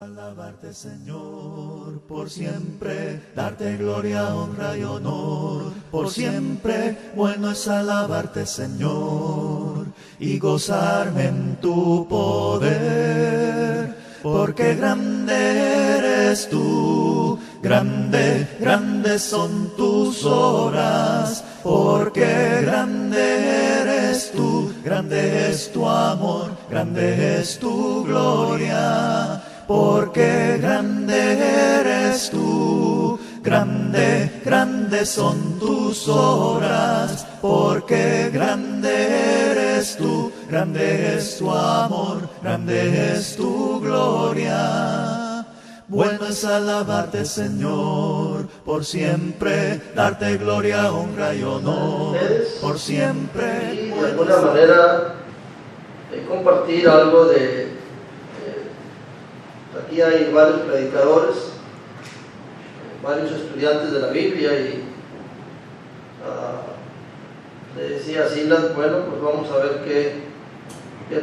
Alabarte, Señor, por siempre, darte gloria, honra y honor, por siempre. Bueno es alabarte, Señor, y gozarme en tu poder, porque grande eres tú, grande, grandes son tus obras, porque grande eres tú, grande es tu amor, grande es tu gloria. Porque grande eres tú, grande, grandes son tus obras, porque grande eres tú, grande es tu amor, grande es tu gloria. Bueno es alabarte, Señor, por siempre, darte gloria, honra y honor, por siempre. Y de alguna manera compartir algo de... Aquí hay varios predicadores, varios estudiantes de la Biblia y le decía a Silas, bueno, pues vamos a ver qué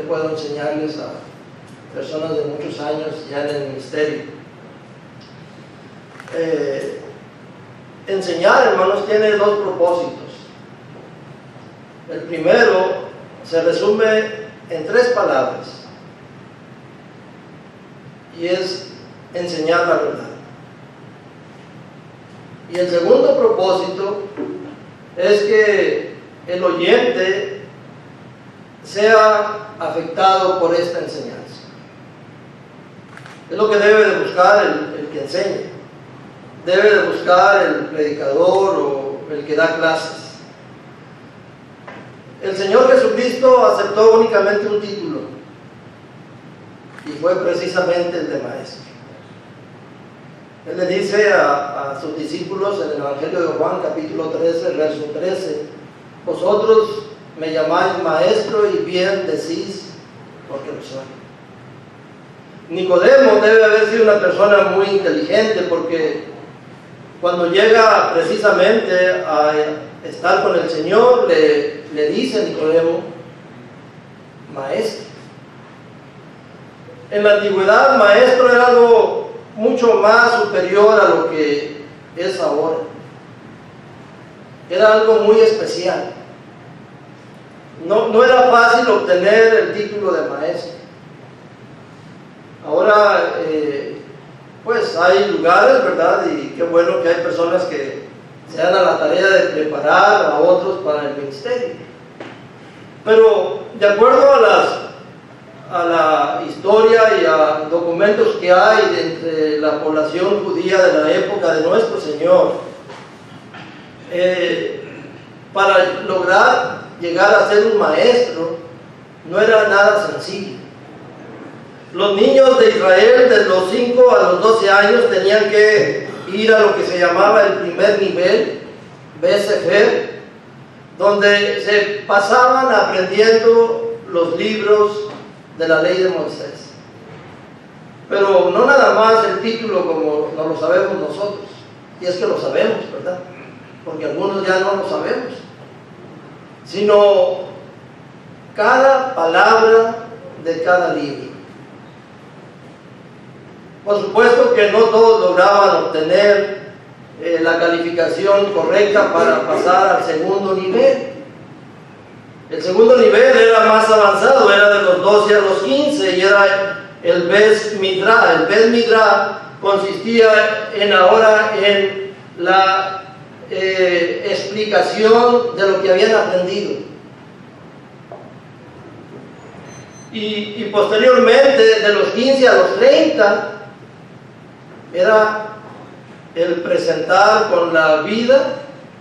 puedo enseñarles a personas de muchos años ya en el ministerio. Enseñar, hermanos, tiene dos propósitos. El primero se resume en 3 palabras. Y es enseñar la verdad. Y el segundo propósito es que el oyente sea afectado por esta enseñanza. Es lo que debe de buscar el que enseña. Debe de buscar el predicador o el que da clases. El Señor Jesucristo aceptó únicamente un título, y fue precisamente el de maestro. Él le dice a sus discípulos en el Evangelio de Juan, capítulo 13, verso 13: vosotros me llamáis maestro y bien decís, porque lo soy. Nicodemo debe haber sido una persona muy inteligente, porque cuando llega precisamente a estar con el Señor, le dice a Nicodemo, maestro. En la antigüedad, maestro era algo mucho más superior a lo que es ahora. Era algo muy especial. No era fácil obtener el título de maestro. Ahora, pues hay lugares, ¿verdad? Y qué bueno que hay personas que se dan a la tarea de preparar a otros para el ministerio. Pero de acuerdo a la historia y a documentos que hay entre la población judía de la época de nuestro Señor, para lograr llegar a ser un maestro no era nada sencillo. Los niños de Israel de los 5 a los 12 años tenían que ir a lo que se llamaba el primer nivel, Besefer, donde se pasaban aprendiendo los libros de la ley de Moisés. Pero no nada más el título como no lo sabemos nosotros, y es que lo sabemos, ¿verdad? Porque algunos ya no lo sabemos, sino cada palabra de cada libro. Por supuesto que no todos lograban obtener la calificación correcta para pasar al segundo nivel. El segundo nivel era más avanzado, era de los 12 a los 15 y era el Bes Midrash. El Bes Midrash consistía en la explicación de lo que habían aprendido. Y posteriormente, de los 15 a los 30, era el presentar con la vida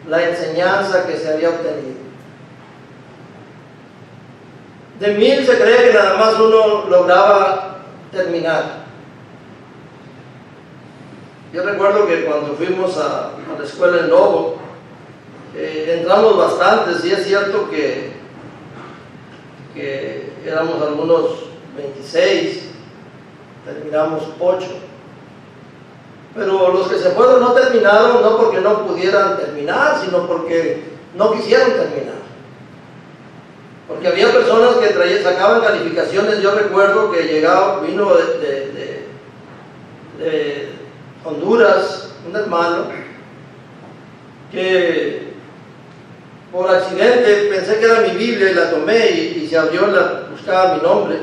la enseñanza que se había obtenido. De 1000 se cree que nada más uno lograba terminar. Yo recuerdo que cuando fuimos a la escuela en Lobo, entramos bastantes, y es cierto que éramos algunos 26, terminamos 8. Pero los que se fueron no terminaron, no porque no pudieran terminar, sino porque no quisieron terminar. Porque había personas que sacaban calificaciones. Yo recuerdo que vino de Honduras, un hermano, que por accidente pensé que era mi Biblia y la tomé y se abrió, buscaba mi nombre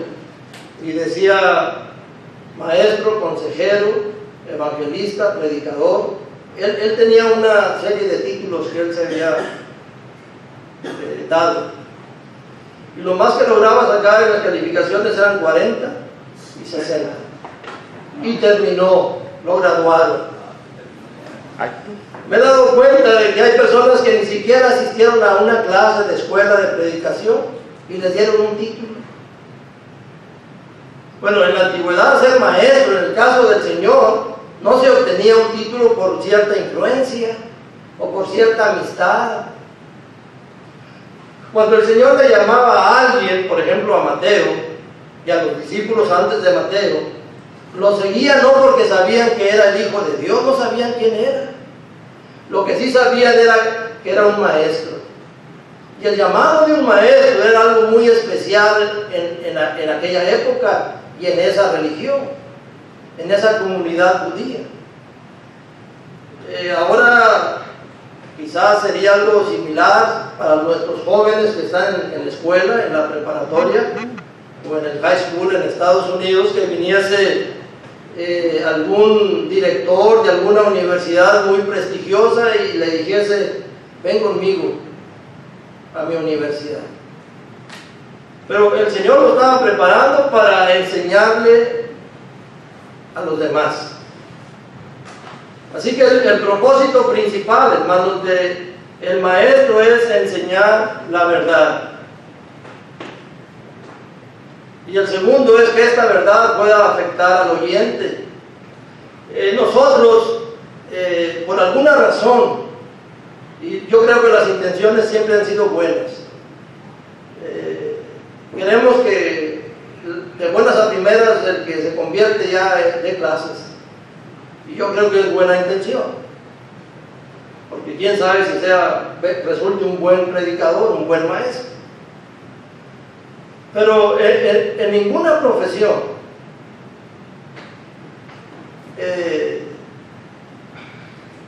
y decía maestro, consejero, evangelista, predicador. Él tenía una serie de títulos que él se había dado. Y lo más que lograba sacar en las calificaciones eran 40 y 60. Y terminó, lo graduaron. Me he dado cuenta de que hay personas que ni siquiera asistieron a una clase de escuela de predicación y les dieron un título. Bueno, en la antigüedad ser maestro, en el caso del Señor, no se obtenía un título por cierta influencia o por cierta amistad. Cuando el Señor le llamaba a alguien, por ejemplo a Mateo y a los discípulos antes de Mateo, lo seguían no porque sabían que era el Hijo de Dios, no sabían quién era. Lo que sí sabían era que era un maestro. Y el llamado de un maestro era algo muy especial en aquella época y en esa religión, en esa comunidad judía. Ahora quizás sería algo similar para nuestros jóvenes que están en la escuela, en la preparatoria o en el high school en Estados Unidos, que viniese algún director de alguna universidad muy prestigiosa y le dijese: ven conmigo a mi universidad. Pero el Señor lo estaba preparando para enseñarle a los demás. Así que el propósito principal, hermanos, del maestro es enseñar la verdad. Y el segundo es que esta verdad pueda afectar al oyente. Nosotros, por alguna razón, y yo creo que las intenciones siempre han sido buenas, queremos que de buenas a primeras el que se convierte ya dé clases. Y yo creo que es buena intención, porque quién sabe si resulte un buen predicador, un buen maestro. Pero en ninguna profesión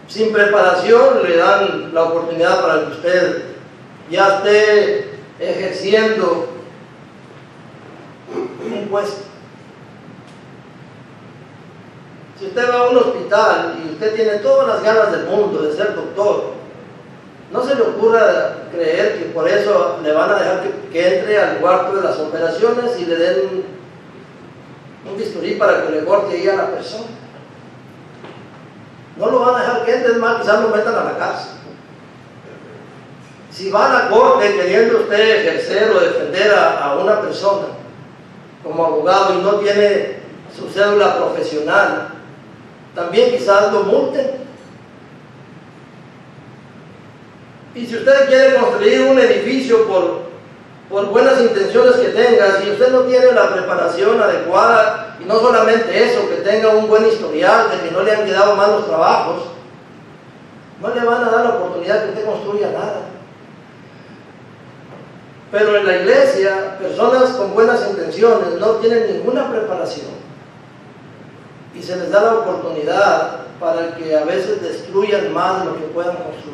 sin preparación le dan la oportunidad para que usted ya esté ejerciendo un puesto. Si usted va a un hospital y usted tiene todas las ganas del mundo de ser doctor, no se le ocurra creer que por eso le van a dejar que entre al cuarto de las operaciones y le den un bisturí para que le corte ahí a la persona. No lo van a dejar que entre, es más, quizás lo metan a la cárcel. Si va a la corte queriendo usted ejercer o defender a una persona como abogado y no tiene su cédula profesional, también quizás lo multen. Y si usted quiere construir un edificio por buenas intenciones que tenga, si usted no tiene la preparación adecuada, y no solamente eso, que tenga un buen historial, de que no le han quedado malos trabajos, no le van a dar la oportunidad que usted construya nada. Pero en la iglesia, personas con buenas intenciones no tienen ninguna preparación y se les da la oportunidad para que a veces destruyan más de lo que puedan construir.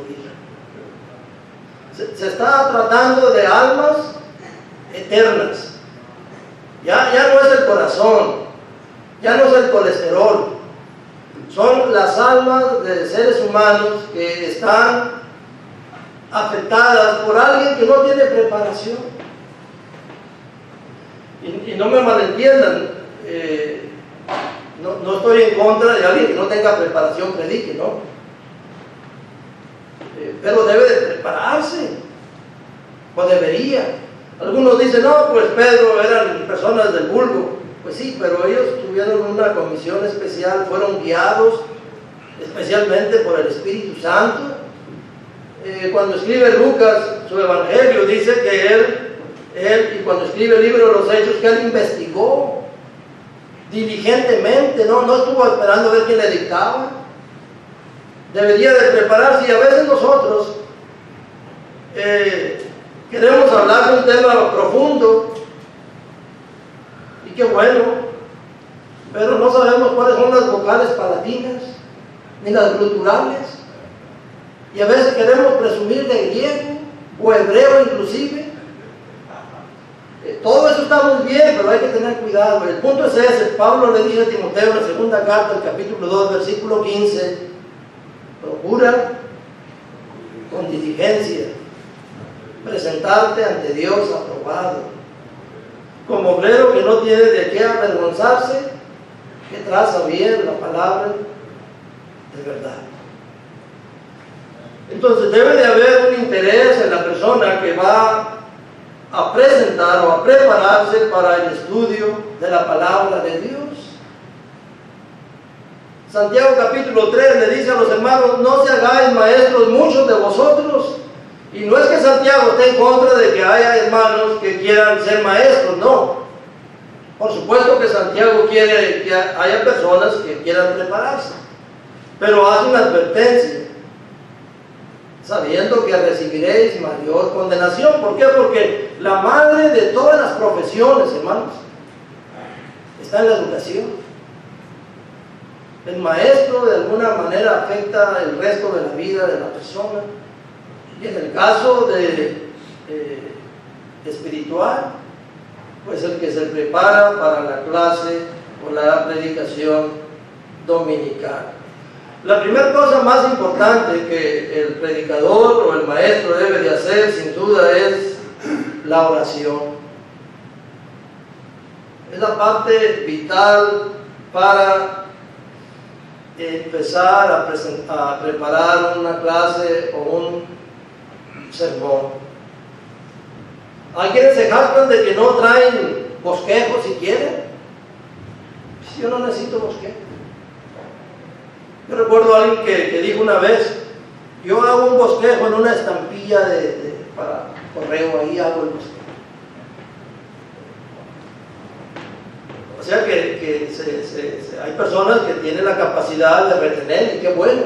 Se está tratando de almas eternas. Ya no es el corazón, ya no es el colesterol, son las almas de seres humanos que están afectadas por alguien que no tiene preparación. Y no me malentiendan, no estoy en contra de alguien que no tenga preparación, predique, ¿no? Pero debe de prepararse, o debería. Algunos dicen: no, pues Pedro eran personas del vulgo. Pues sí, pero ellos tuvieron una comisión especial, fueron guiados especialmente por el Espíritu Santo. Cuando escribe Lucas su evangelio, dice que él, y cuando escribe el libro de los Hechos, que él investigó diligentemente, no estuvo esperando a ver quién le dictaba. Debería de prepararse. Y a veces nosotros queremos hablar de un tema profundo, y qué bueno, pero no sabemos cuáles son las vocales palatinas, ni las gluturales, y a veces queremos presumir de griego, o hebreo inclusive. Todo eso está muy bien, pero hay que tener cuidado. El punto es ese. Pablo le dice a Timoteo en la segunda carta, el capítulo 2, versículo 15, procura con diligencia presentarte ante Dios aprobado, como obrero que no tiene de qué avergonzarse, que traza bien la palabra de verdad. Entonces debe de haber un interés en la persona que va a presentar o a prepararse para el estudio de la palabra de Dios. Santiago capítulo 3 le dice a los hermanos: no se hagáis maestros muchos de vosotros. Y no es que Santiago esté en contra de que haya hermanos que quieran ser maestros, no. Por supuesto que Santiago quiere que haya personas que quieran prepararse, pero hace una advertencia, sabiendo que recibiréis mayor condenación. ¿Por qué? Porque la madre de todas las profesiones, hermanos, está en la educación. El maestro de alguna manera afecta el resto de la vida de la persona. Y en el caso de espiritual, pues el que se prepara para la clase o la predicación dominical. La primera cosa más importante que el predicador o el maestro debe de hacer, sin duda, es la oración. Es la parte vital para empezar a preparar una clase o un sermón. Hay quienes se jactan de que no traen bosquejos si quieren. Yo no necesito bosquejos. Yo recuerdo a alguien que dijo una vez: yo hago un bosquejo en una estampilla para correo, ahí hago el bosquejo. O sea que hay personas que tienen la capacidad de retener, y qué bueno.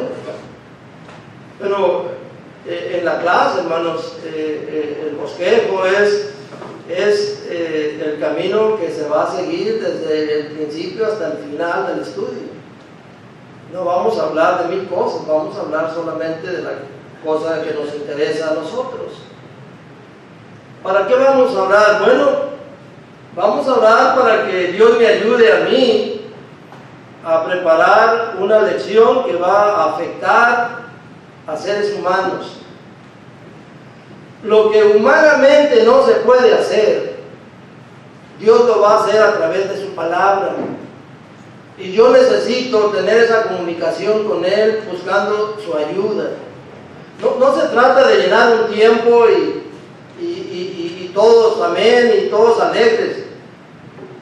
Pero en la clase, hermanos, el bosquejo es el camino que se va a seguir desde el principio hasta el final del estudio. No vamos a hablar de 1000 cosas, vamos a hablar solamente de la cosa que nos interesa a nosotros. ¿Para qué vamos a orar? Bueno, vamos a orar para que Dios me ayude a mí a preparar una lección que va a afectar a seres humanos. Lo que humanamente no se puede hacer, Dios lo va a hacer a través de su palabra. Y yo necesito tener esa comunicación con Él, buscando su ayuda. No se trata de llenar un tiempo y todos amén y todos alegres.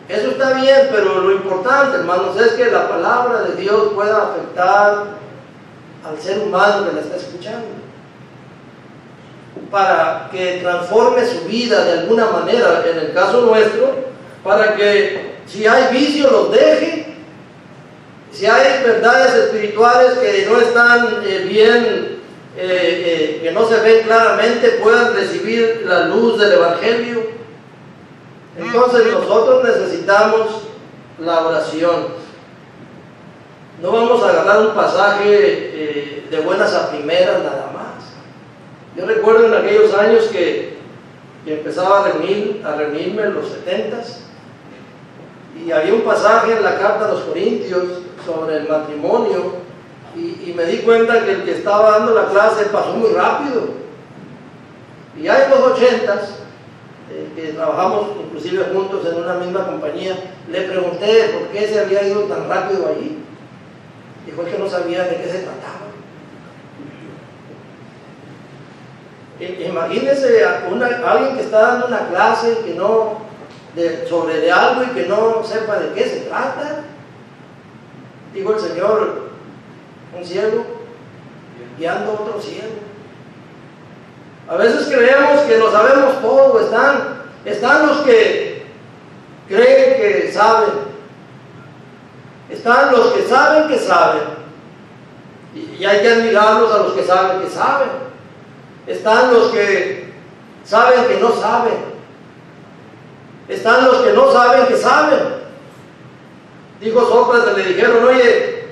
Eso está bien, pero lo importante, hermanos, es que la palabra de Dios pueda afectar al ser humano que la está escuchando, para que transforme su vida de alguna manera, en el caso nuestro, para que si hay vicio los deje, si hay verdades espirituales que no están bien, que no se ven claramente, puedan recibir la luz del Evangelio. Entonces nosotros necesitamos la oración. No vamos a agarrar un pasaje de buenas a primeras nada más. Yo recuerdo en aquellos años que empezaba a reunirme en los 70s, y había un pasaje en la carta a los Corintios sobre el matrimonio, y me di cuenta que el que estaba dando la clase pasó muy rápido. Y ya en los 80s, que trabajamos inclusive juntos en una misma compañía, le pregunté por qué se había ido tan rápido allí. Dijo que no sabía de qué se trataba. Imagínense alguien que está dando una clase que sobre algo y que no sepa de qué se trata. Dijo el Señor, un ciego guiando a otro ciego. A veces creemos que lo sabemos todo. Están los que creen que saben. Están los que saben que saben. Y hay que admirarlos a los que saben que saben. Están los que saben que no saben. Están los que no saben que saben. Dijo Sócrates, le dijeron, oye,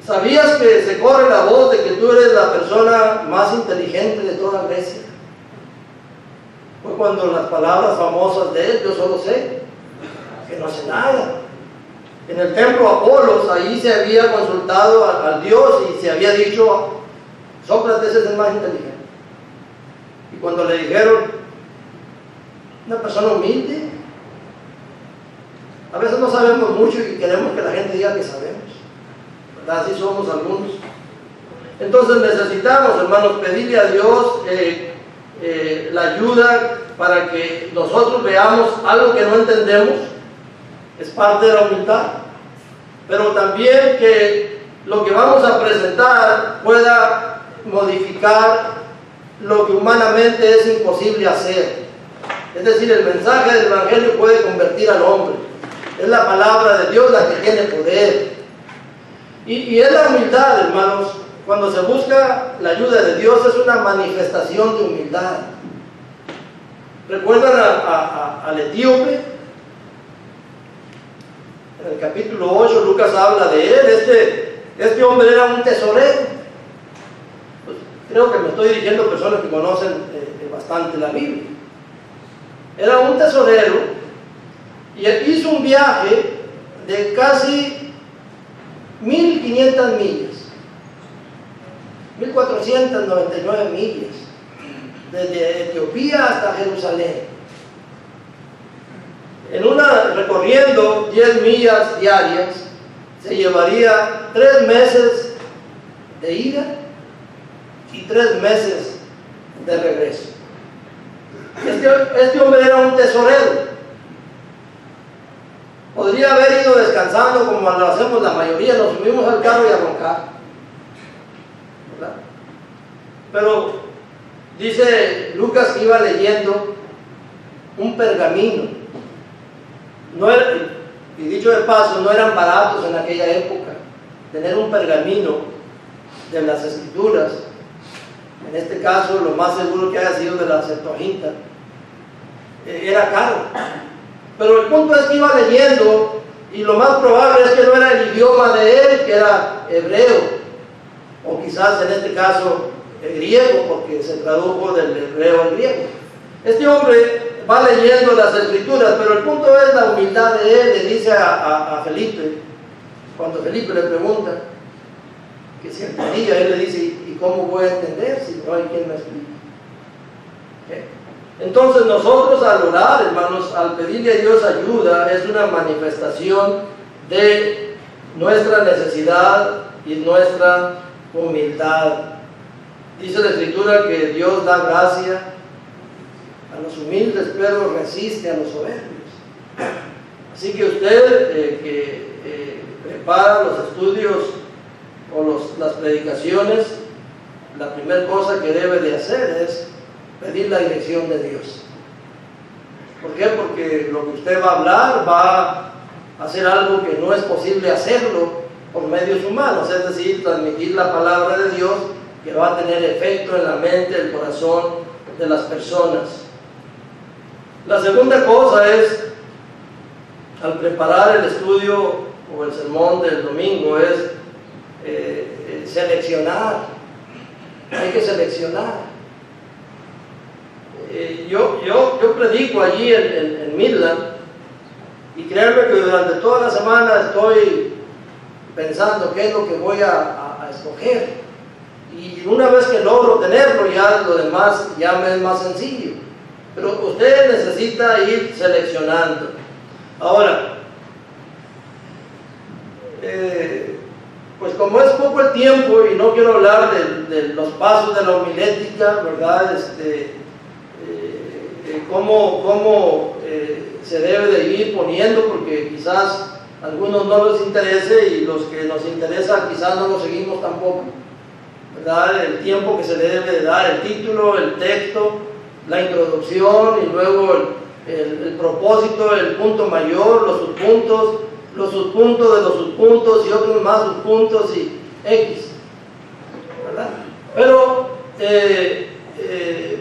¿sabías que se corre la voz de que tú eres la persona más inteligente de toda Grecia? Fue cuando las palabras famosas de él, yo solo sé que no sé nada. En el templo Apolos, ahí se había consultado al Dios y se había dicho, Sócrates es el más inteligente. Y cuando le dijeron, una persona humilde, a veces no sabemos mucho y queremos que la gente diga que sabemos, ¿verdad? Así somos algunos. Entonces necesitamos, hermanos, pedirle a Dios la ayuda para que nosotros veamos algo que no entendemos. Es parte de la humildad, pero también que lo que vamos a presentar pueda modificar lo que humanamente es imposible hacer. Es decir, el mensaje del Evangelio puede convertir al hombre. Es la palabra de Dios la que tiene poder. Y es la humildad, hermanos. Cuando se busca la ayuda de Dios es una manifestación de humildad. ¿Recuerdan al etíope? En el capítulo 8 Lucas habla de él. Este hombre era un tesorero. Pues, creo que me estoy dirigiendo a personas que conocen bastante la Biblia. Era un tesorero y hizo un viaje de casi 1500 millas, 1499 millas, desde Etiopía hasta Jerusalén. Recorriendo 10 millas diarias, se llevaría 3 meses de ida y 3 meses de regreso. Este hombre era un tesorero. Podría haber ido descansando como lo hacemos la mayoría, nos subimos al carro y a roncar, ¿verdad? Pero dice Lucas que iba leyendo un pergamino. Y dicho de paso, no eran baratos en aquella época. Tener un pergamino de las Escrituras, en este caso lo más seguro que haya sido de la Septuaginta, era caro. Pero el punto es que iba leyendo y lo más probable es que no era el idioma de él, que era hebreo, o quizás en este caso griego, porque se tradujo del hebreo al griego. Este hombre va leyendo las Escrituras, pero el punto es la humildad de él. Le dice a Felipe, cuando Felipe le pregunta que si entendía, él le dice, ¿y cómo voy a entender si no hay quien me explique? ¿Okay? Entonces nosotros al orar, hermanos, al pedirle a Dios ayuda, es una manifestación de nuestra necesidad y nuestra humildad. Dice la Escritura que Dios da gracia a los humildes, pero resiste a los soberbios. Así que usted que prepara los estudios o las predicaciones, la primera cosa que debe de hacer es pedir la dirección de Dios. ¿Por qué? Porque lo que usted va a hablar va a hacer algo que no es posible hacerlo por medios humanos, es decir, transmitir la palabra de Dios que va a tener efecto en la mente, el corazón de las personas. La segunda cosa es, al preparar el estudio o el sermón del domingo, es seleccionar. Hay que seleccionar. Yo predico allí en Midland, y créanme que durante toda la semana estoy pensando qué es lo que voy a escoger, y una vez que logro tenerlo, ya lo demás ya me es más sencillo. Pero usted necesita ir seleccionando. Ahora, pues como es poco el tiempo y no quiero hablar de los pasos de la homilética, ¿verdad? Cómo se debe de ir poniendo, porque quizás a algunos no les interese y los que nos interesa quizás no lo seguimos tampoco, ¿verdad? El tiempo que se le debe de dar, el título, el texto, la introducción y luego el propósito, el punto mayor, los subpuntos de los subpuntos y otros más subpuntos y X, ¿verdad? Pero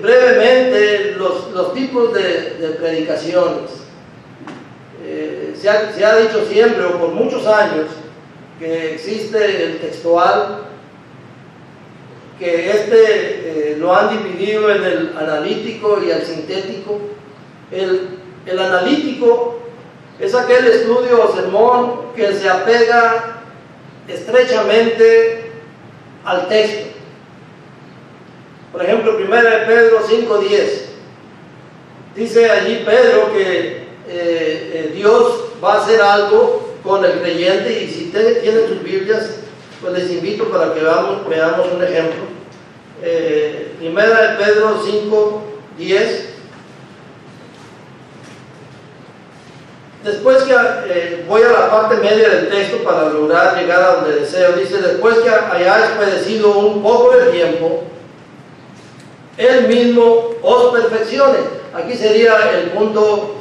brevemente los tipos de predicaciones. se ha dicho siempre o por muchos años que existe el textual, que lo han dividido en el analítico y el sintético. El analítico es aquel estudio o sermón que se apega estrechamente al texto. Por ejemplo, 1 Pedro 5:10 dice allí Pedro que Dios va a hacer algo con el creyente, y si tienen sus Biblias, pues les invito para que veamos un ejemplo. 1 Pedro 5:10. Después que voy a la parte media del texto para lograr llegar a donde deseo, dice: después que hayáis padecido un poco de tiempo, Él mismo os perfeccione. Aquí sería el punto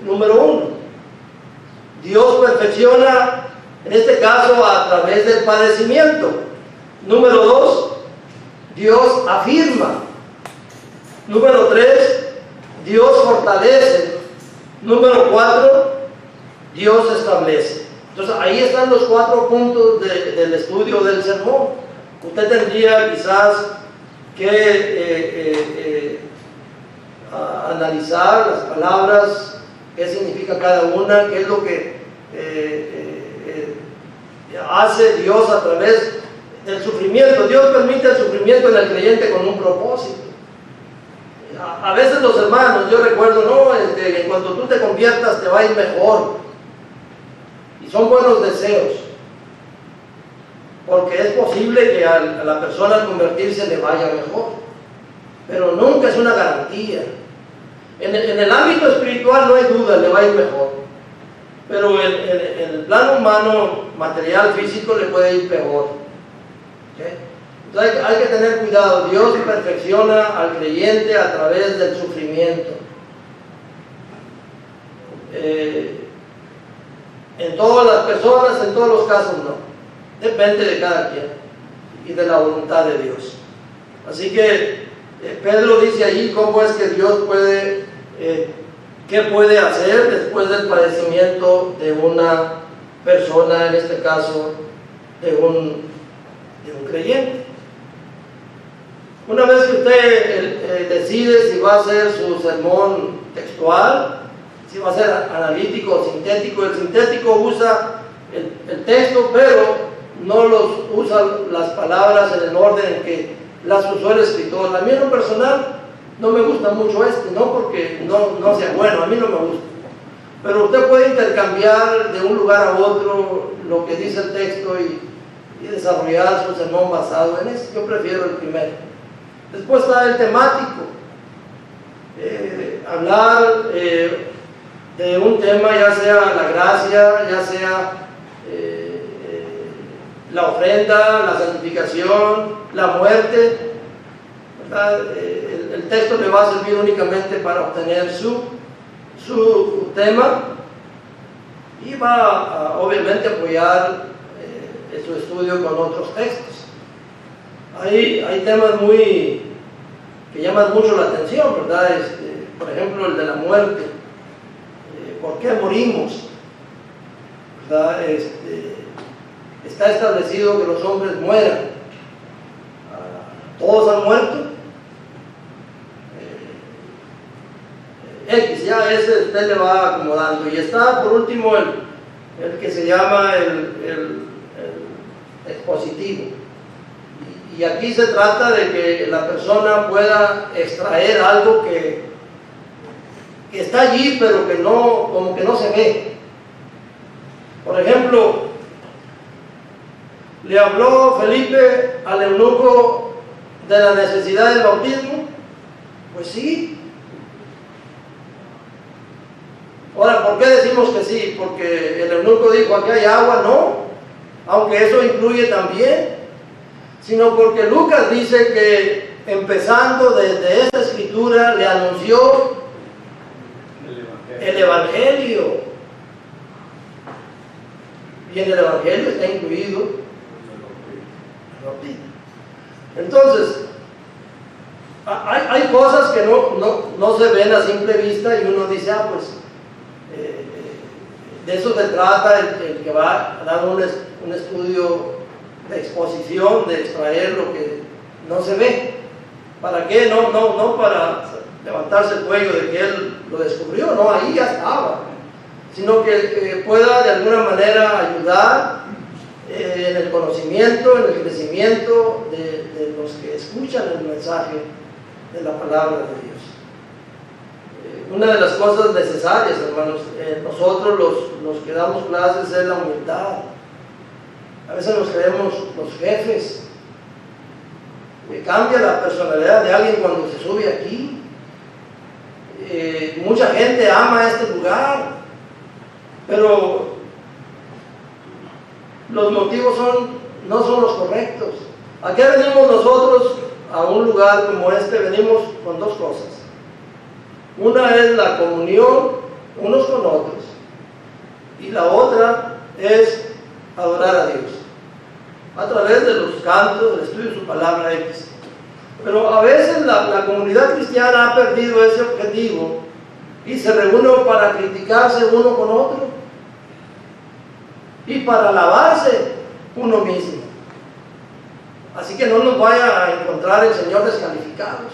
número 1. Dios perfecciona, en este caso, a través del padecimiento. Número 2, Dios afirma. Número 3, Dios fortalece. Número 4, Dios establece. Entonces ahí están los 4 puntos del estudio del sermón. Usted tendría quizás que analizar las palabras, qué significa cada una, qué es lo que hace Dios a través del sufrimiento. Dios permite el sufrimiento en el creyente con un propósito. A veces los hermanos, yo recuerdo, en cuanto tú te conviertas te va a ir mejor, y son buenos deseos, porque es posible que a la persona al convertirse le vaya mejor, pero nunca es una garantía. En el ámbito espiritual no hay duda, le va a ir mejor, pero en el plano humano, material, físico, le puede ir peor. ¿Okay? Entonces hay que tener cuidado. Dios perfecciona al creyente a través del sufrimiento. En todas las personas, en todos los casos no. Depende de cada quien y de la voluntad de Dios. Así que Pedro dice allí cómo es que Dios puede, qué puede hacer después del padecimiento de una persona, en este caso de un creyente. Una vez que usted decide si va a hacer su sermón textual, si va a ser analítico o sintético, el sintético usa el texto, pero no usa las palabras en el orden en que las usó el escritor. A mí en lo personal no me gusta mucho no porque no sea bueno, a mí no me gusta. Pero usted puede intercambiar de un lugar a otro lo que dice el texto y desarrollar su sermón basado en eso. Yo prefiero el primero. Después está el temático, hablar de un tema, ya sea la gracia, ya sea la ofrenda, la santificación, la muerte, ¿verdad? El texto le va a servir únicamente para obtener su tema, y va a obviamente apoyar su estudio con otros textos. Hay temas que llaman mucho la atención, ¿verdad? Por ejemplo, el de la muerte. ¿Por qué morimos? ¿Verdad? Está establecido que los hombres mueran. ¿Todos han muerto? Ya ese usted le va acomodando. Y está por último el que se llama el expositivo. Y aquí se trata de que la persona pueda extraer algo que está allí, pero que como que no se ve. Por ejemplo, ¿le habló Felipe al eunuco de la necesidad del bautismo? Pues sí. Ahora, ¿por qué decimos que sí? Porque el eunuco dijo: aquí hay agua. No, aunque eso incluye también, sino porque Lucas dice que empezando desde esta escritura le anunció el Evangelio, y en el Evangelio está incluido el bautismo. Entonces hay cosas que no se ven a simple vista, y uno dice: pues De eso se trata el que va a dar un estudio de exposición, de extraer lo que no se ve. ¿Para qué? No para levantarse el cuello de que él lo descubrió, no, ahí ya estaba, sino que pueda de alguna manera ayudar en el conocimiento, en el crecimiento de los que escuchan el mensaje de la palabra de Dios. Una de las cosas necesarias, hermanos, nosotros los que damos clases es la humildad. A veces nos creemos los jefes. Cambia la personalidad de alguien cuando se sube aquí. Mucha gente ama este lugar, pero los motivos no son los correctos. ¿A qué venimos nosotros a un lugar como este? Venimos con dos cosas. Una es la comunión unos con otros, y la otra es adorar a Dios a través de los cantos, del estudio de su palabra X. Pero a veces la comunidad cristiana ha perdido ese objetivo y se reúne para criticarse uno con otro y para alabarse uno mismo. Así que no nos vaya a encontrar el Señor descalificados.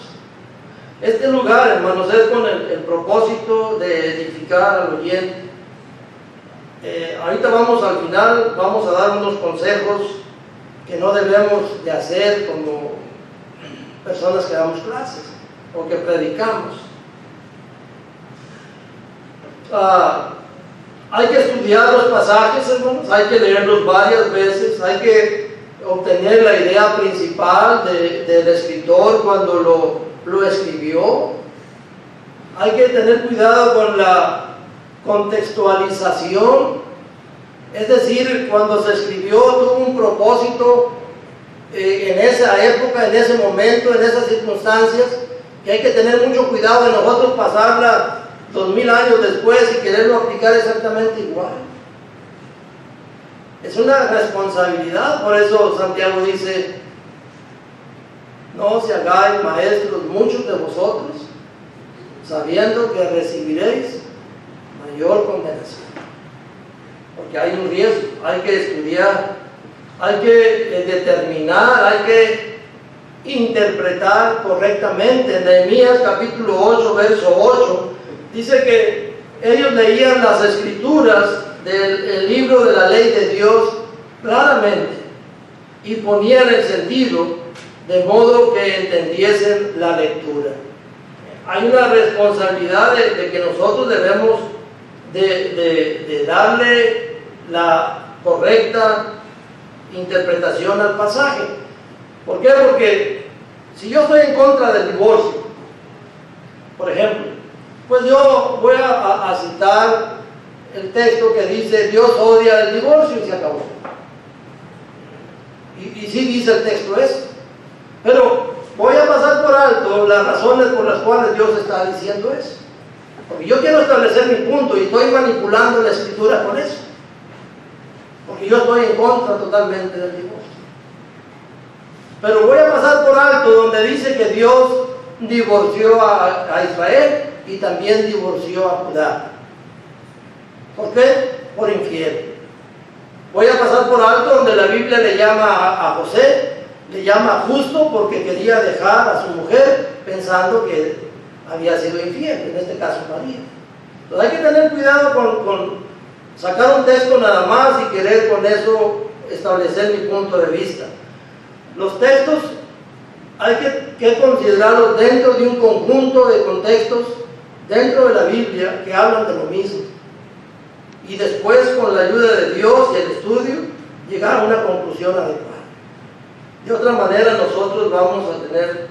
Este lugar, hermanos, es con el propósito de edificar al oyente. Ahorita al final vamos a dar unos consejos que no debemos de hacer como personas que damos clases o que predicamos. Hay que estudiar los pasajes, hermanos, hay que leerlos varias veces, hay que obtener la idea principal del escritor cuando lo escribió. Hay que tener cuidado con la contextualización, es decir, cuando se escribió tuvo un propósito en esa época, en ese momento, en esas circunstancias, que hay que tener mucho cuidado de nosotros pasarla 2000 años después y quererlo aplicar exactamente igual. Es una responsabilidad, por eso Santiago dice: no se hagáis maestros muchos de vosotros, sabiendo que recibiréis mayor condenación. Porque hay un riesgo, hay que estudiar, hay que determinar, hay que interpretar correctamente. En Nehemías capítulo 8, verso 8, dice que ellos leían las escrituras del libro de la ley de Dios claramente y ponían el sentido de modo que entendiesen la lectura. Hay una responsabilidad de que nosotros debemos de darle la correcta interpretación al pasaje. ¿Por qué? Porque si yo estoy en contra del divorcio, por ejemplo, pues yo voy a citar el texto que dice: Dios odia el divorcio, y se acabó. Y sí dice el texto eso, pero voy a pasar por alto las razones por las cuales Dios está diciendo eso, porque yo quiero establecer mi punto y estoy manipulando la escritura con eso, porque yo estoy en contra totalmente del divorcio. Pero voy a pasar por alto donde dice que Dios divorció a Israel y también divorció a Judá. ¿Por qué? Por infiel. Voy a pasar por alto donde la Biblia le llama a José, le llama justo porque quería dejar a su mujer pensando que había sido infiel, en este caso María. Entonces hay que tener cuidado con sacar un texto nada más y querer con eso establecer mi punto de vista. Los textos hay que considerarlos dentro de un conjunto de contextos dentro de la Biblia que hablan de lo mismo, y después, con la ayuda de Dios y el estudio, llegar a una conclusión adecuada. De otra manera nosotros vamos a tener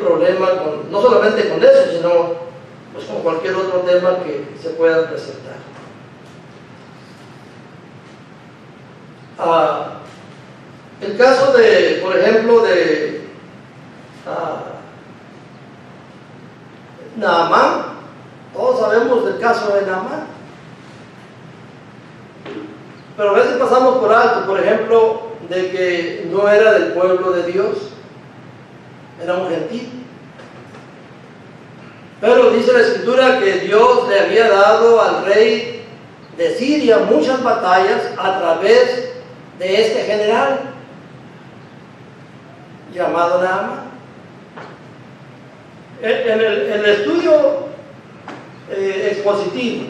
problema no solamente con eso, sino pues con cualquier otro tema que se pueda presentar. El caso de, por ejemplo, de Naamán, todos sabemos del caso de Naamán, pero a veces pasamos por alto, por ejemplo, de que no era del pueblo de Dios, era un gentil. Pero dice la Escritura que Dios le había dado al rey de Siria muchas batallas a través de este general llamado Naamán. En el estudio expositivo,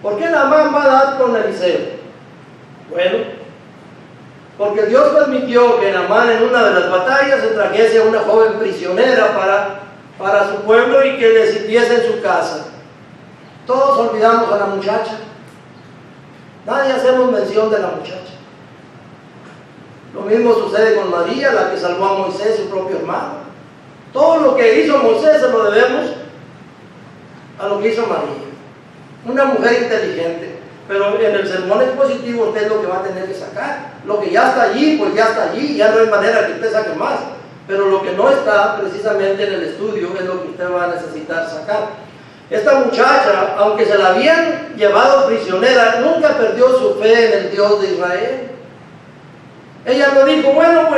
¿por qué Naamán va a dar con Eliseo? Bueno, porque Dios permitió que Naamán en una de las batallas se trajese a una joven prisionera para su pueblo y que le sirviese en su casa. Todos olvidamos a la muchacha. Nadie hacemos mención de la muchacha. Lo mismo sucede con María, la que salvó a Moisés, su propio hermano. Todo lo que hizo Moisés se lo debemos a lo que hizo María. Una mujer inteligente. Pero en el sermón expositivo usted es lo que va a tener que sacar. Lo que ya está allí, pues ya está allí. Ya no hay manera que usted saque más. Pero lo que no está precisamente en el estudio es lo que usted va a necesitar sacar. Esta muchacha, aunque se la habían llevado prisionera, nunca perdió su fe en el Dios de Israel. Ella no dijo, bueno,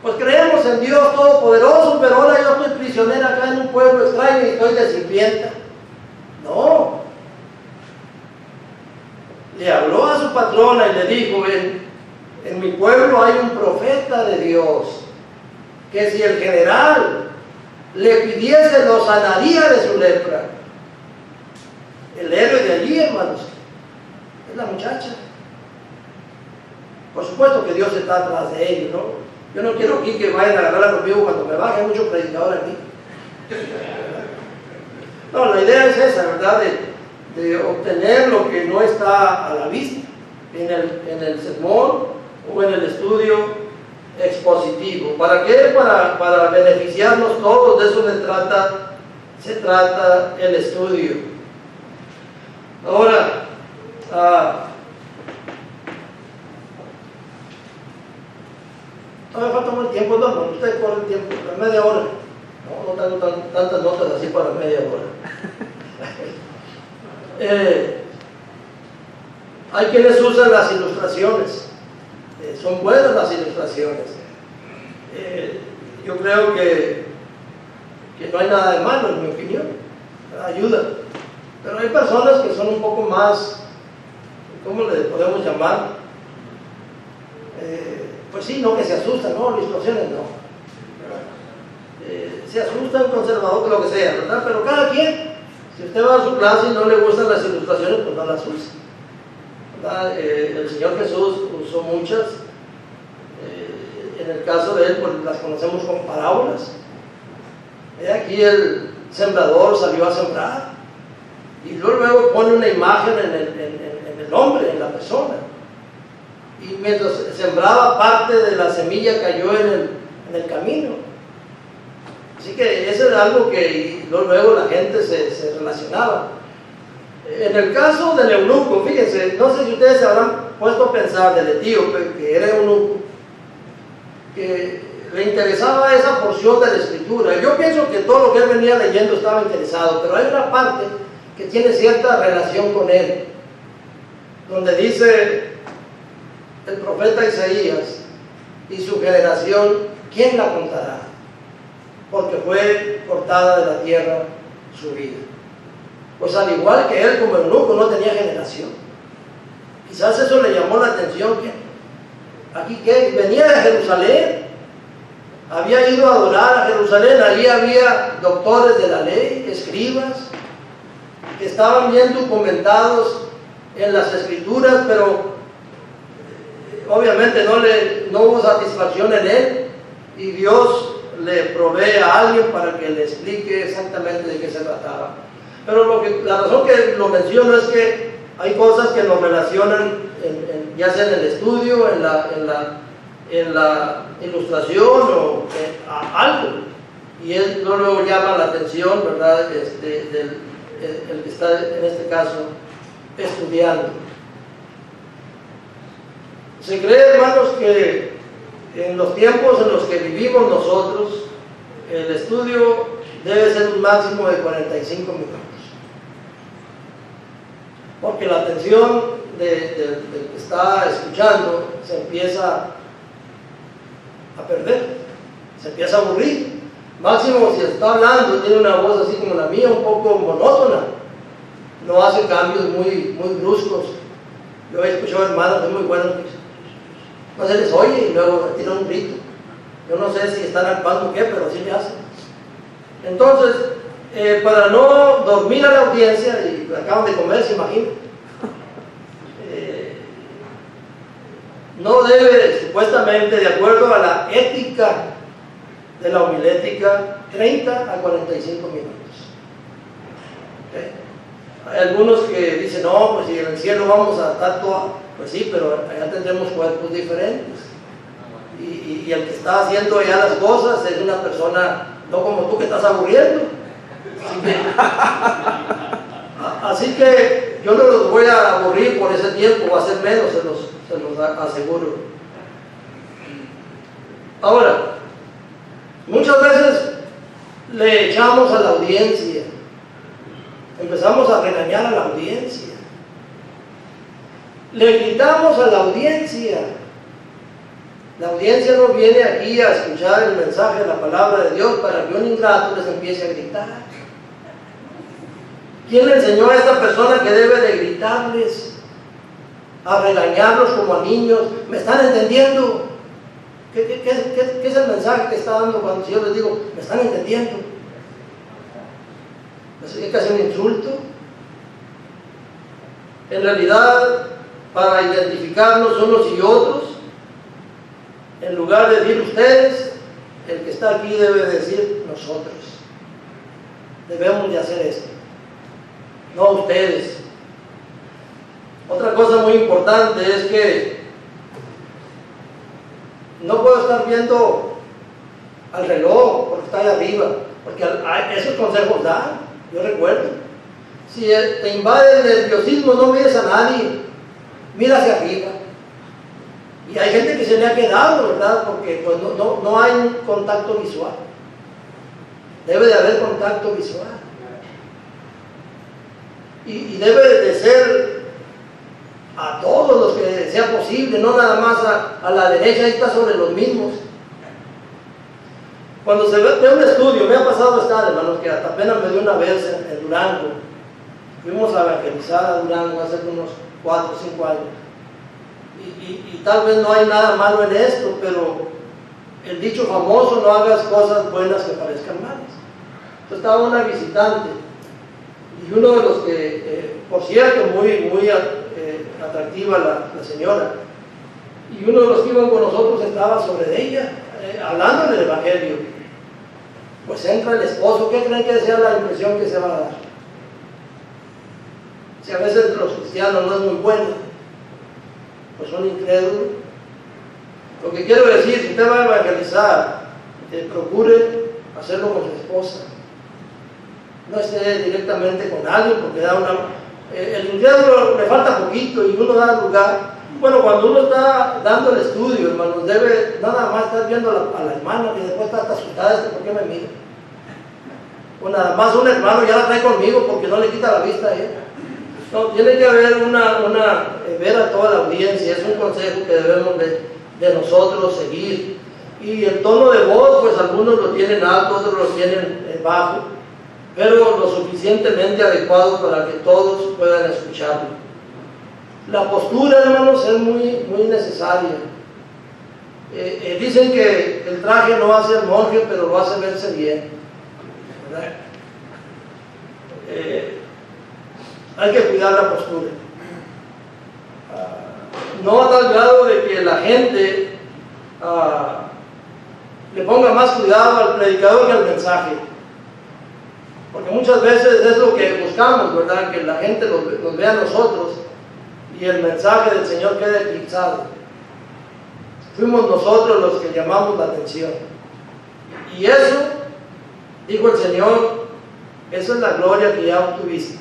pues creemos en Dios Todopoderoso, pero ahora yo estoy prisionera acá en un pueblo extraño y estoy de sirvienta. No. Le habló a su patrona y le dijo, en mi pueblo hay un profeta de Dios, que si el general le pidiese lo sanaría de su lepra. El héroe de allí, hermanos, es la muchacha. Por supuesto que Dios está atrás de ellos, ¿no? Yo no quiero aquí que vayan a agarrarla conmigo cuando me baje, hay mucho predicador aquí. No, la idea es esa, ¿verdad? De obtener lo que no está a la vista en el sermón o en el estudio expositivo. ¿Para qué? Para beneficiarnos todos. De eso se trata el estudio. Ahora, todavía falta un tiempo, no, usted corre el tiempo, media hora. No tengo tantas notas así para media hora. Hay quienes usan las ilustraciones, son buenas las ilustraciones. Yo creo que no hay nada de malo, en mi opinión, ayuda. Pero hay personas que son un poco más, ¿cómo le podemos llamar? Pues sí, no que se asustan, no, ilustraciones no. Se asustan, conservador, lo que sea, ¿verdad? Pero cada quien, si usted va a su clase y no le gustan las ilustraciones, pues no las use. ¿Verdad? El Señor Jesús usó muchas. En el caso de Él, pues las conocemos como parábolas. Aquí el sembrador salió a sembrar y luego pone una imagen en el hombre, en la persona. Y mientras sembraba, parte de la semilla cayó en el camino. Así que eso era algo que luego la gente se relacionaba. En el caso del eunuco, fíjense, no sé si ustedes se habrán puesto a pensar del etíope, que era eunuco, que le interesaba esa porción de la escritura. Yo pienso que todo lo que él venía leyendo estaba interesado, pero hay una parte que tiene cierta relación con él, donde dice el profeta Isaías, y su generación, ¿quién la contará? Porque fue cortada de la tierra su vida. Pues al igual que él como eunuco no tenía generación. Quizás eso le llamó la atención. Aquí que venía de Jerusalén, había ido a adorar a Jerusalén, allí había doctores de la ley, escribas, que estaban bien documentados en las escrituras, pero obviamente no hubo satisfacción en él, y Dios le provee a alguien para que le explique exactamente de qué se trataba. Pero la razón que lo menciono es que hay cosas que nos relacionan, ya sea en el estudio, en la ilustración o algo, y él luego llama la atención, ¿verdad? El que está en este caso estudiando. Se cree, hermanos, que en los tiempos en los que vivimos nosotros, el estudio debe ser un máximo de 45 minutos. Porque la atención del que está escuchando se empieza a perder, se empieza a aburrir. Máximo si está hablando, tiene una voz así como la mía, un poco monótona. no hace cambios muy bruscos. Yo he escuchado hermanos que muy buenos que no se les oye y luego tiran un grito. Yo no sé si están actuando o qué, pero así le hacen. Entonces, para no dormir a la audiencia, y acaban de comer, se imagina, no debe, supuestamente, de acuerdo a la ética de la homilética, 30 a 45 minutos. ¿Okay? Hay algunos que dicen, no, pues si en el cielo vamos a estar todo, pues sí, pero allá tendremos cuerpos diferentes. Y el que está haciendo allá las cosas es una persona, no como tú que estás aburriendo. Así que yo no los voy a aburrir por ese tiempo, va a ser menos, se los aseguro. Ahora, muchas veces le echamos a la audiencia, empezamos a regañar a la audiencia, le gritamos a la audiencia. La audiencia no viene aquí a escuchar el mensaje de la palabra de Dios para que un ingrato les empiece a gritar. ¿Quién le enseñó a esta persona que debe de gritarles, a regañarlos como a niños? ¿Me están entendiendo? ¿Qué es el mensaje que está dando cuando yo les digo, me están entendiendo? ¿Es casi un insulto? En realidad, para identificarnos unos y otros, en lugar de decir ustedes, el que está aquí debe decir nosotros. Debemos de hacer esto, no ustedes. Otra cosa muy importante es que no puedo estar viendo al reloj porque está ahí arriba, porque esos consejos dan, yo recuerdo. Si te invade el nerviosismo, no mires a nadie, mira hacia arriba. Y hay gente que se le ha quedado, ¿verdad? Porque pues, no hay un contacto visual. Debe de haber contacto visual. Y debe de ser a todos los que sea posible, no nada más a la derecha, ahí está sobre los mismos. Cuando se ve un estudio, me ha pasado estar, hermanos, que hasta apenas me dio una vez en Durango. Fuimos a evangelizar a Durango hace unos 4 o 5 años. Y tal vez no hay nada malo en esto, pero el dicho famoso, no hagas cosas buenas que parezcan malas. Entonces estaba una visitante y uno de los que, por cierto, muy atractiva la señora, y uno de los que iban con nosotros estaba sobre ella, hablando del evangelio. Pues entra el esposo, ¿qué creen que sea la impresión que se va a dar? Si a veces los cristianos no es muy bueno, pues son incrédulos. Lo que quiero decir, si usted va a evangelizar, procure hacerlo con su esposa. No esté directamente con alguien porque da el incrédulo le falta poquito y uno da lugar. Bueno, cuando uno está dando el estudio, hermanos, debe nada más estar viendo a la hermana que después está hasta asustada, ¿por qué me mira? O nada más un hermano ya la trae conmigo porque no le quita la vista a ella. No, tiene que haber ver a toda la audiencia, es un consejo que debemos de nosotros seguir. Y el tono de voz, pues algunos lo tienen alto, otros lo tienen bajo, pero lo suficientemente adecuado para que todos puedan escucharlo. La postura, hermanos, es muy necesaria. Dicen que el traje no hace al monje, pero lo hace verse bien, ¿verdad? Hay que cuidar la postura. No a tal grado de que la gente le ponga más cuidado al predicador que al mensaje. Porque muchas veces es lo que buscamos, ¿verdad? Que la gente nos vea a nosotros y el mensaje del Señor quede eclipsado. Fuimos nosotros los que llamamos la atención. Y eso, dijo el Señor, eso es la gloria que ya obtuviste.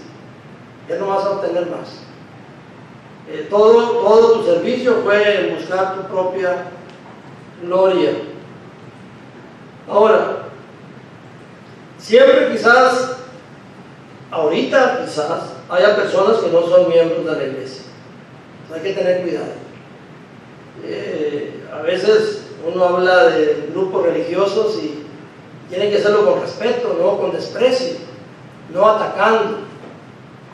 Ya no vas a obtener más. Todo tu servicio fue en buscar tu propia gloria. Ahora, siempre quizás, ahorita quizás, haya personas que no son miembros de la iglesia. Hay que tener cuidado. A veces uno habla de grupos religiosos y tiene que hacerlo con respeto, no con desprecio, no atacando,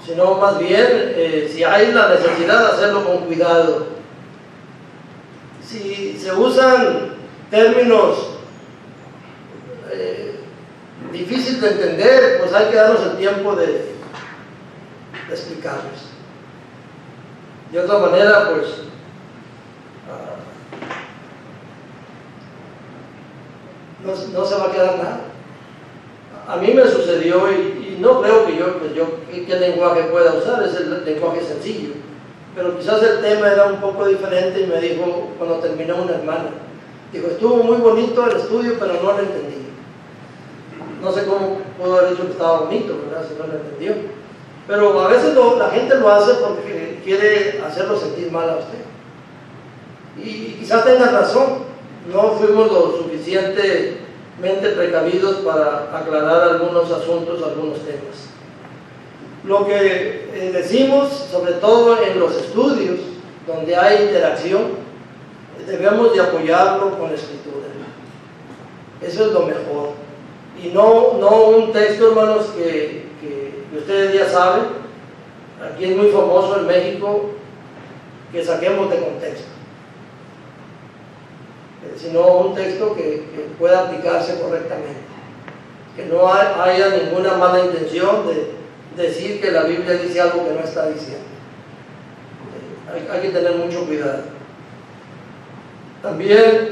sino más bien si hay la necesidad de hacerlo con cuidado. Si se usan términos difíciles de entender, pues hay que darnos el tiempo de explicarlos. De otra manera, pues no se va a quedar nada. A mí me sucedió y no creo que qué lenguaje pueda usar, es el lenguaje sencillo, pero quizás el tema era un poco diferente y me dijo cuando terminó una hermana, dijo, estuvo muy bonito el estudio pero no lo entendí. No sé cómo puedo haber dicho que estaba bonito, ¿verdad? Si no lo entendió, pero a veces la gente lo hace porque quiere hacerlo sentir mal a usted y quizás tenga razón. No fuimos lo suficientemente precavidos para aclarar algunos asuntos, algunos temas. Lo que decimos, sobre todo en los estudios donde hay interacción, debemos de apoyarlo con la escritura. Eso es lo mejor. Y no un texto, hermanos, que ustedes ya saben, aquí es muy famoso en México, que saquemos de contexto, sino un texto que pueda aplicarse correctamente, que no haya ninguna mala intención de decir que la Biblia dice algo que no está diciendo. Hay que tener mucho cuidado. También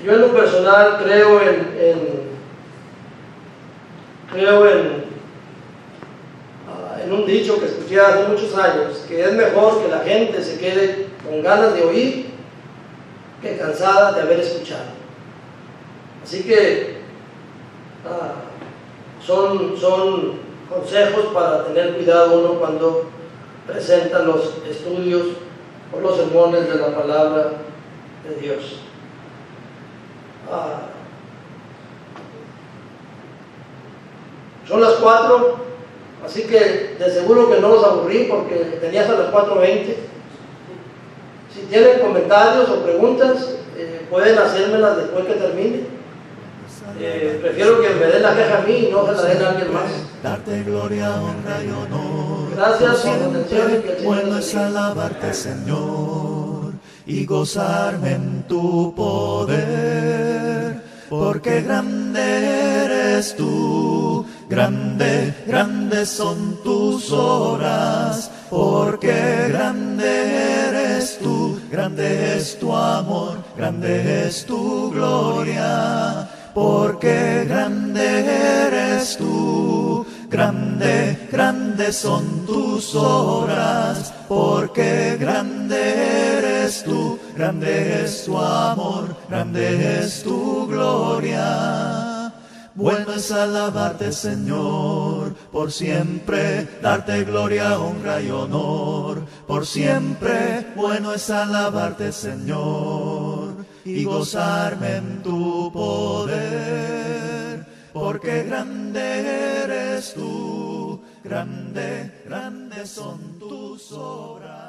yo en lo personal creo en un dicho que escuché hace muchos años, que es mejor que la gente se quede con ganas de oír que cansada de haber escuchado. Así que son consejos para tener cuidado uno cuando presenta los estudios o los sermones de la palabra de Dios. Son las 4, así que de seguro que no los aburrí porque tenía hasta las 4:20. Si tienen comentarios o preguntas, pueden hacérmelas después que termine. Prefiero que me den la queja a mí y no se la den a alguien más. Darte gloria, honra y honor. Gracias por su atención y que el Señor Bueno los es bendiga. alabarte, Señor, y gozarme en tu poder, porque grande eres tú, grande, grandes son tus obras, porque grande eres tú, grande es tu amor, grande es tu gloria, porque grande eres tú, grande, grandes son tus obras, porque grande eres tú, grande es tu amor, grande es tu gloria. Bueno es alabarte, Señor, por siempre, darte gloria, honra y honor, por siempre. Bueno es alabarte, Señor, y gozarme en tu poder, porque grande eres tú, grande, grandes son tus obras.